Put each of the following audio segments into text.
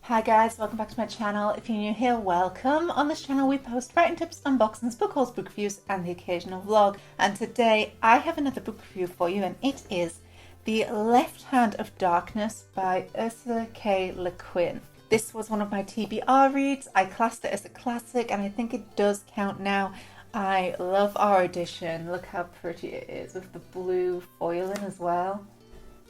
Hi guys, welcome back to my channel. If you're new here, welcome. On this channel we post writing tips, unboxings, book hauls, book reviews and the occasional vlog. And today I have another book review for you, and it is The Left Hand of Darkness by Ursula K Le Guin. This was one of my TBR reads. I classed it as a classic and I think it does count now. I love our edition. Look how pretty it is with the blue foiling as well.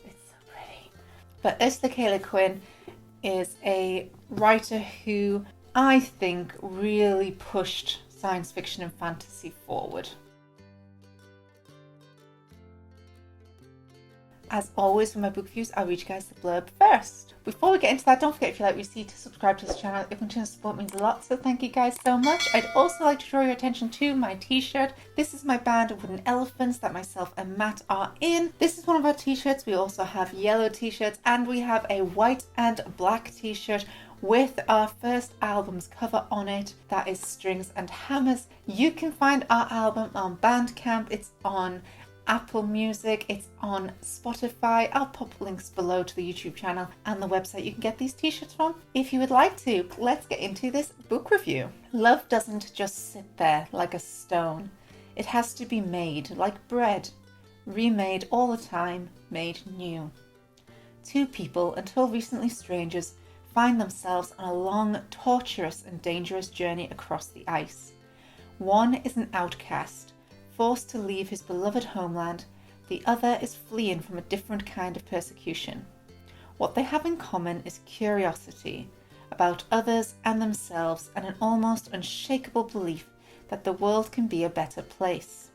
It's so pretty. But Ursula K Le Guin is a writer who I think really pushed science fiction and fantasy forward. As always, for my book reviews, I'll read you guys the blurb first. Before we get into that, don't forget, if you like what you see, to subscribe to this channel. If you support means a lot, so thank you guys so much. I'd also like to draw your attention to my t-shirt. This is my band of wooden elephants that myself and Matt are in. This is one of our t-shirts. We also have yellow t-shirts and we have a white and black t-shirt with our first album's cover on it. That is Strings and Hammers. You can find our album on Bandcamp. It's on Apple Music, it's on Spotify. I'll pop links below to the YouTube channel and the website you can get these t-shirts from if you would like to. Let's get into this book review. Love doesn't just sit there like a stone. It has to be made like bread, remade all the time, made new. Two people, until recently strangers, find themselves on a long, torturous and dangerous journey across the ice. One is an outcast, forced to leave his beloved homeland. The other is fleeing from a different kind of persecution. What they have in common is curiosity about others and themselves, and an almost unshakable belief that the world can be a better place.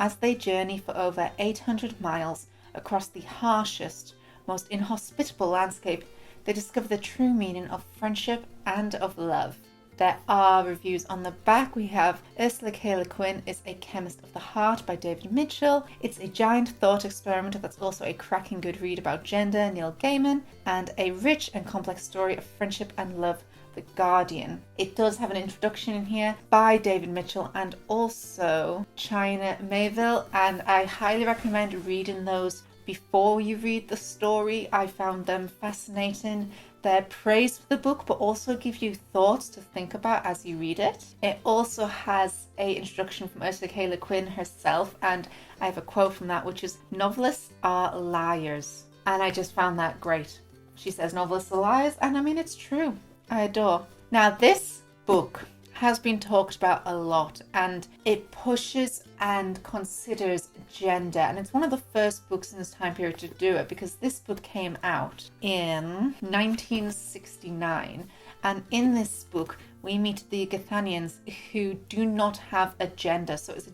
As they journey for over 800 miles across the harshest, most inhospitable landscape, they discover the true meaning of friendship and of love. There are reviews on the back. We have Ursula K Le Guin is a Chemist of the Heart by David Mitchell. It's a giant thought experiment that's also a cracking good read about gender, Neil Gaiman, and a rich and complex story of friendship and love, The Guardian. It does have an introduction in here by David Mitchell and also China Mayville, and I highly recommend reading those before you read the story. I found them fascinating. They're praise for the book, but also give you thoughts to think about as you read it. It also has an introduction from Ursula K Le Guin herself, and I have a quote from that, which is, "Novelists are liars." And I just found that great. She says novelists are liars, and I mean, it's true. I adore. Now, this book has been talked about a lot, and it pushes and considers gender, and it's one of the first books in this time period to do it, because this book came out in 1969, and in this book we meet the Gathanians, who do not have a gender, so it's a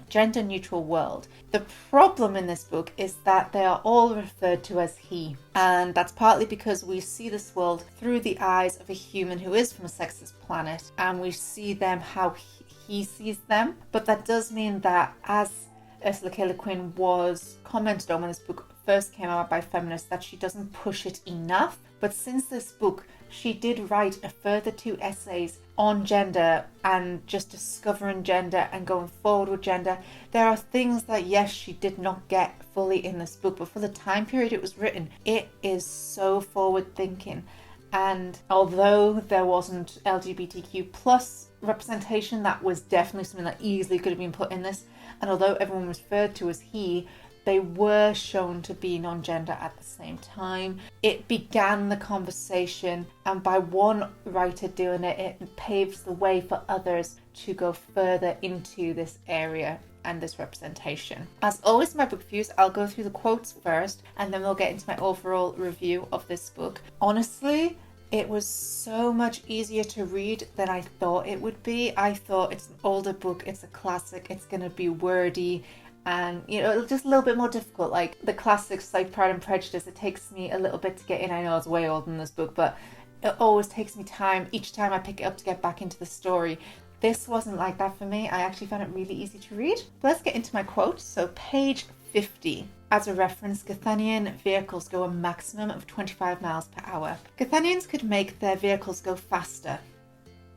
gender neutral world. The problem in this book is that they are all referred to as he, and that's partly because we see this world through the eyes of a human who is from a sexist planet, and we see them how he sees them. But that does mean that, as Ursula K Le Guin was commented on when this book first came out by feminists, that she doesn't push it enough. But since this book, she did write a further 2 essays on gender and just discovering gender and going forward with gender. There are things that, yes, she did not get fully in this book, but for the time period it was written, it is so forward thinking. And although there wasn't LGBTQ plus representation, that was definitely something that easily could have been put in this. And although everyone was referred to as he, they were shown to be non-gender at the same time. It began the conversation, and by one writer doing it, it paves the way for others to go further into this area and this representation. As always in my book reviews, I'll go through the quotes first, and then we'll get into my overall review of this book. Honestly, it was so much easier to read than I thought it would be. I thought it's an older book, it's a classic, it's going to be wordy, and just a little bit more difficult. Like the classics like Pride and Prejudice, it takes me a little bit to get in. I know it's way older than this book, but it always takes me time each time I pick it up to get back into the story. This wasn't like that for me. I actually found it really easy to read. But let's get into my quote. So page 50. As a reference, Gathanian vehicles go a maximum of 25 miles per hour. Gathanians could make their vehicles go faster,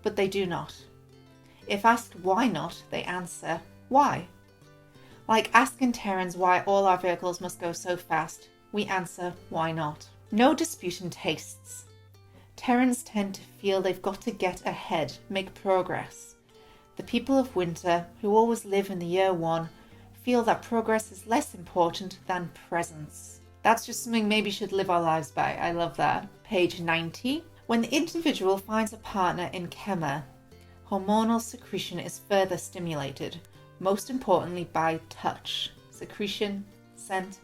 but they do not. If asked why not, they answer, why? Like asking Terrans why all our vehicles must go so fast, we answer, why not? No dispute in tastes. Terrans tend to feel they've got to get ahead, make progress. The people of winter, who always live in the year one, feel that progress is less important than presence. That's just something maybe should live our lives by. I love that. Page 90. When the individual finds a partner in Kema, hormonal secretion is further stimulated, most importantly by touch, secretion, scent,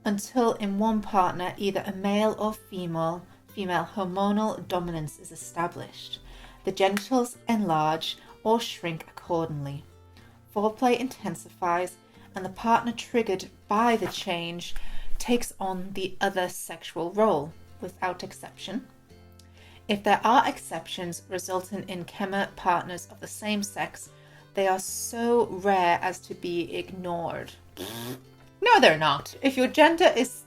until in one partner either a male or female hormonal dominance is established. The genitals enlarge or shrink accordingly. Foreplay intensifies, and the partner triggered by the change takes on the other sexual role, without exception. If there are exceptions resulting in Kema partners of the same sex, they are so rare as to be ignored. No, they're not. If your gender is,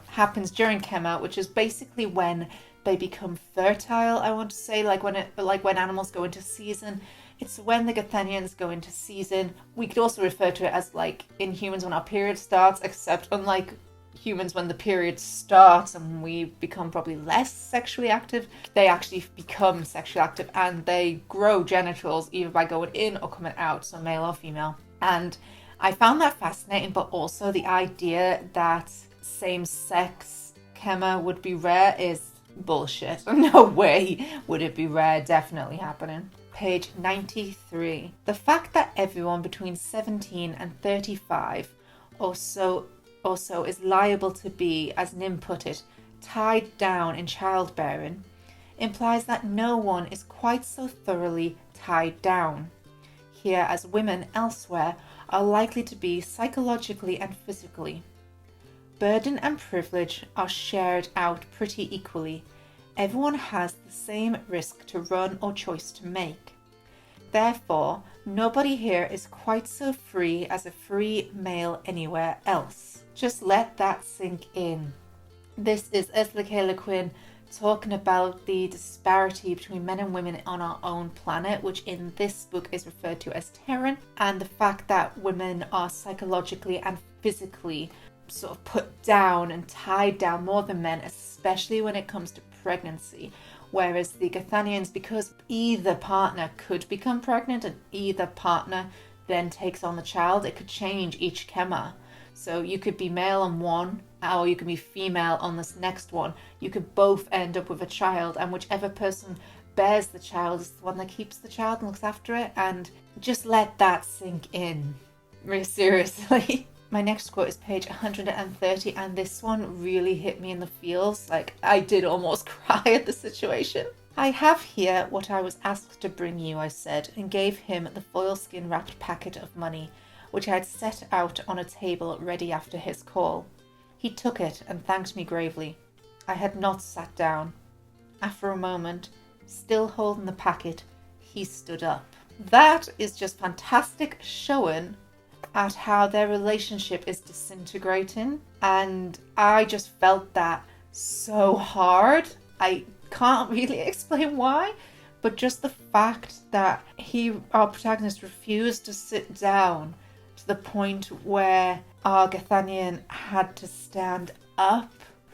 happens during Kema, which is basically when they become fertile, I want to say, like when animals go into season, it's when the Gathanians go into season. We could also refer to it as like in humans when our period starts, except unlike humans when the period starts and we become probably less sexually active, they actually become sexually active and they grow genitals either by going in or coming out, so male or female. And I found that fascinating, but also the idea that same-sex Kema would be rare is bullshit. No way would it be rare, definitely happening. Page 93. The fact that everyone between 17 and 35 also is liable to be, as Nim put it, tied down in childbearing, implies that no one is quite so thoroughly tied down. Here, as women elsewhere, are likely to be psychologically and physically. Burden and privilege are shared out pretty equally. Everyone has the same risk to run or choice to make. Therefore, nobody here is quite so free as a free male anywhere else. Just let that sink in. This is Ursula K Le Guin talking about the disparity between men and women on our own planet, which in this book is referred to as Terran, and the fact that women are psychologically and physically sort of put down and tied down more than men, especially when it comes to pregnancy. Whereas the Gathanians, because either partner could become pregnant and either partner then takes on the child, it could change each Kema. So you could be male on one, or you could be female on this next one. You could both end up with a child, and whichever person bears the child is the one that keeps the child and looks after it. And just let that sink in. Really seriously. My next quote is page 130, and this one really hit me in the feels. Like, I did almost cry at the situation. I have here what I was asked to bring you, I said, and gave him the foilskin wrapped packet of money, which I had set out on a table ready after his call. He took it and thanked me gravely. I had not sat down. After a moment, still holding the packet, he stood up. That is just fantastic showing at how their relationship is disintegrating, and I just felt that so hard. I can't really explain why, but just the fact that our protagonist, refused to sit down to the point where our Gathanian had to stand up.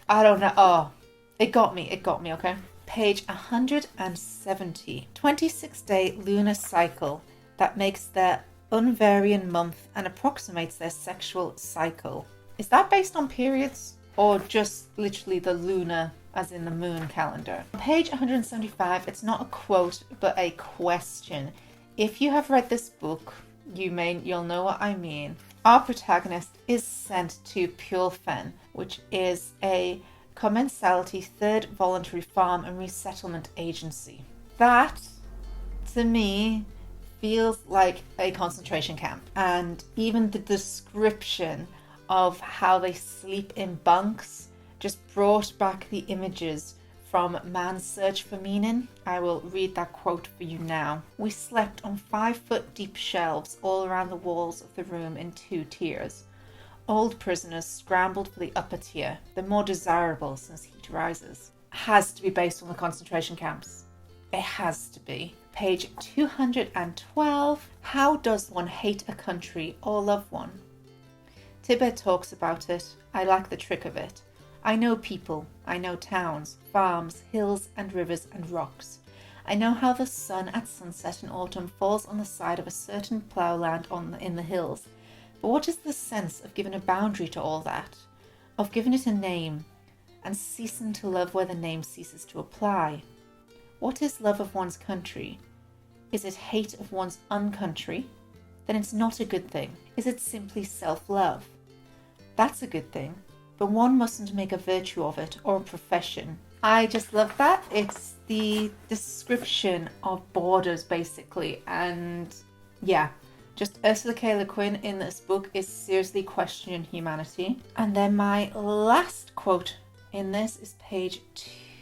I don't know. Oh, it got me, okay? Page 170. 26-day lunar cycle that makes their unvarying month and approximates their sexual cycle. Is that based on periods or just literally the lunar, as in the moon calendar? Page 175, it's not a quote but a question. If you have read this book, you'll know what I mean. Our protagonist is sent to Pulfen, which is a commensality third voluntary farm and resettlement agency. That, to me, feels like a concentration camp. And even the description of how they sleep in bunks just brought back the images from Man's Search for Meaning. I will read that quote for you now. We slept on 5-foot deep shelves all around the walls of the room in 2 tiers. Old prisoners scrambled for the upper tier, the more desirable since heat rises. Has to be based on the concentration camps. It has to be. Page 212. How does one hate a country or love one? Tibet talks about it. I like the trick of it. I know people, I know towns, farms, hills and rivers and rocks. I know how the sun at sunset in autumn falls on the side of a certain ploughland in the hills. But what is the sense of giving a boundary to all that? Of giving it a name, and ceasing to love where the name ceases to apply? What is love of one's country? Is it hate of one's uncountry? Then it's not a good thing. Is it simply self-love? That's a good thing, but one mustn't make a virtue of it or a profession. I just love that. It's the description of borders, basically, and yeah, just Ursula K Le Guin in this book is seriously questioning humanity. And then my last quote in this is page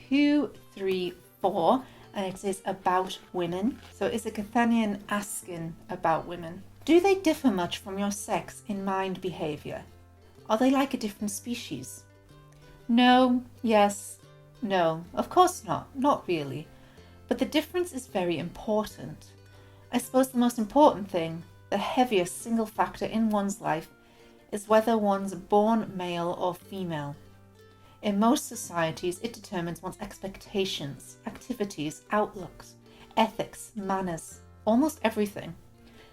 234, and it is about women. So it's a Gathanian asking about women. Do they differ much from your sex in mind behaviour? Are they like a different species? No, yes, no, of course not really. But the difference is very important. I suppose the most important thing, the heaviest single factor in one's life, is whether one's born male or female. In most societies, it determines one's expectations, activities, outlooks, ethics, manners, almost everything.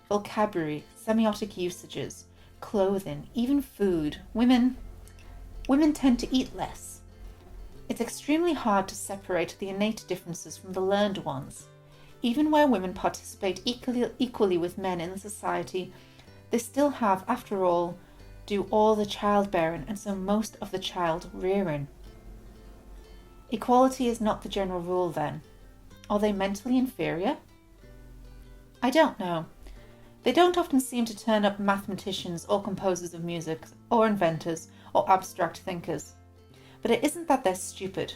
Vocabulary, semiotic usages, clothing, even food. Women tend to eat less. It's extremely hard to separate the innate differences from the learned ones. Even where women participate equally with men in the society, they still have, after all, do all the childbearing and so most of the child rearing. Equality is not the general rule then. Are they mentally inferior? I don't know. They don't often seem to turn up mathematicians or composers of music or inventors or abstract thinkers. But it isn't that they're stupid.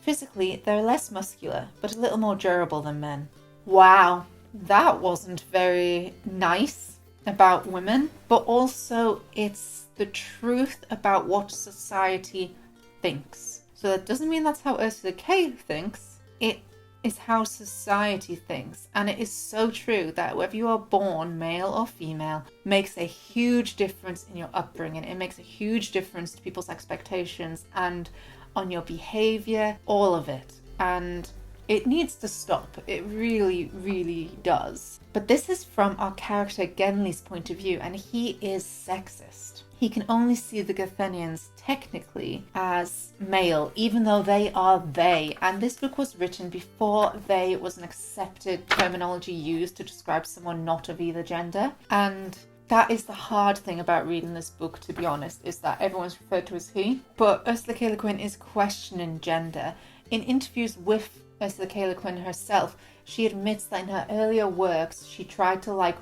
Physically, they're less muscular, but a little more durable than men. Wow, that wasn't very nice about women, but also it's the truth about what society thinks. So that doesn't mean that's how Ursula K thinks. It is how society thinks. And it is so true that whether you are born male or female makes a huge difference in your upbringing. It makes a huge difference to people's expectations and on your behavior, all of it. And it needs to stop. It really, really does. But this is from our character Genly's point of view, and he is sexist. He can only see the Gathanians technically as male, even though they are they. And this book was written before they was an accepted terminology used to describe someone not of either gender. And that is the hard thing about reading this book, to be honest, is that everyone's referred to as he. But Ursula K Le Guin is questioning gender. In interviews with Ursula K Le Guin herself, she admits that in her earlier works, she tried to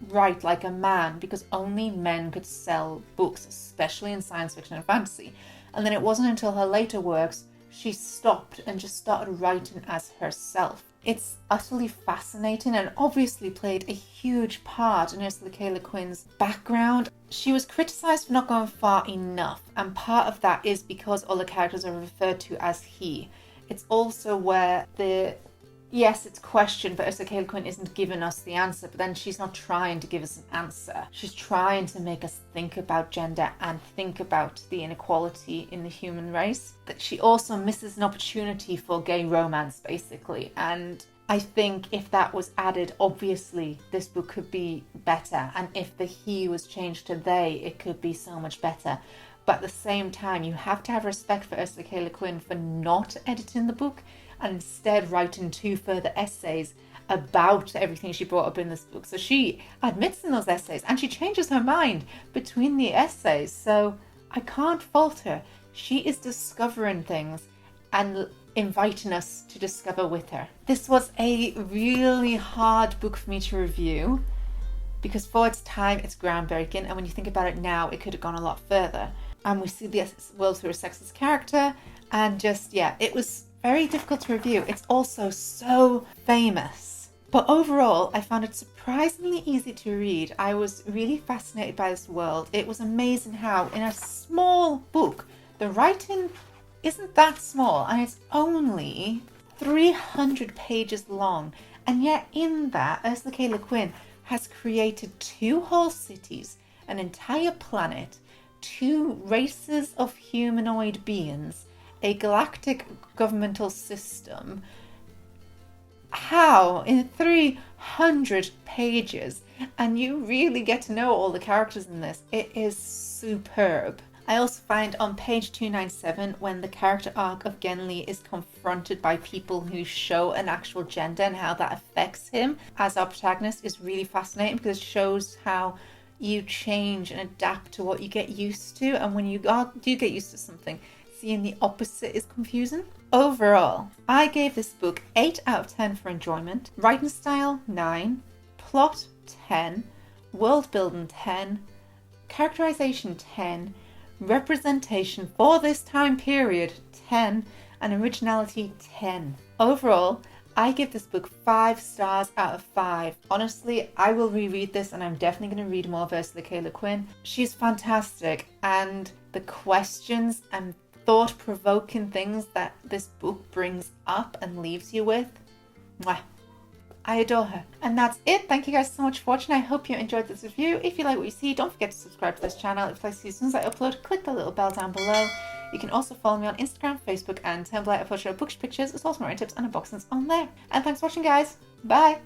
write like a man because only men could sell books, especially in science fiction and fantasy. And then it wasn't until her later works she stopped and just started writing as herself. It's utterly fascinating and obviously played a huge part in Ursula K Le Guin's background. She was criticised for not going far enough, and part of that is because all the characters are referred to as he. It's also where yes, it's questioned, but Ursula K Le Guin isn't giving us the answer, but then she's not trying to give us an answer. She's trying to make us think about gender and think about the inequality in the human race. That she also misses an opportunity for gay romance, basically. And I think if that was added, obviously this book could be better. And if the he was changed to they, it could be so much better. But at the same time, you have to have respect for Ursula K Le Guin for not editing the book and instead writing 2 further essays about everything she brought up in this book. So she admits in those essays and she changes her mind between the essays. So I can't fault her. She is discovering things and inviting us to discover with her. This was a really hard book for me to review because for its time, it's groundbreaking. And when you think about it now, it could have gone a lot further. And we see the world through a sexist character. And just, yeah, it was very difficult to review. It's also so famous. But overall, I found it surprisingly easy to read. I was really fascinated by this world. It was amazing how, in a small book, the writing isn't that small, and it's only 300 pages long. And yet in that, Ursula K Le Guin has created 2 whole cities, an entire planet, two races of humanoid beings, a galactic governmental system. How? In 300 pages, and you really get to know all the characters in this. It is superb. I also find on page 297, when the character arc of Genli is confronted by people who show an actual gender and how that affects him as our protagonist, is really fascinating, because it shows how you change and adapt to what you get used to, and when you do get used to something, seeing the opposite is confusing. Overall, I gave this book 8 out of 10 for enjoyment, writing style 9, plot 10, world building 10, characterization 10, representation for this time period 10, and originality 10. Overall, I give this book 5 stars out of 5. Honestly, I will reread this, and I'm definitely going to read more of Ursula K Le Guin. She's fantastic, and the questions and thought-provoking things that this book brings up and leaves you with, mwah, I adore her. And that's it. Thank you guys so much for watching. I hope you enjoyed this review. If you like what you see, don't forget to subscribe to this channel. If you like to see as soon as I upload, click the little bell down below. You can also follow me on Instagram, Facebook, and Tumblr. I post bookish pictures as well as more tips and unboxings on there. And thanks for watching, guys. Bye.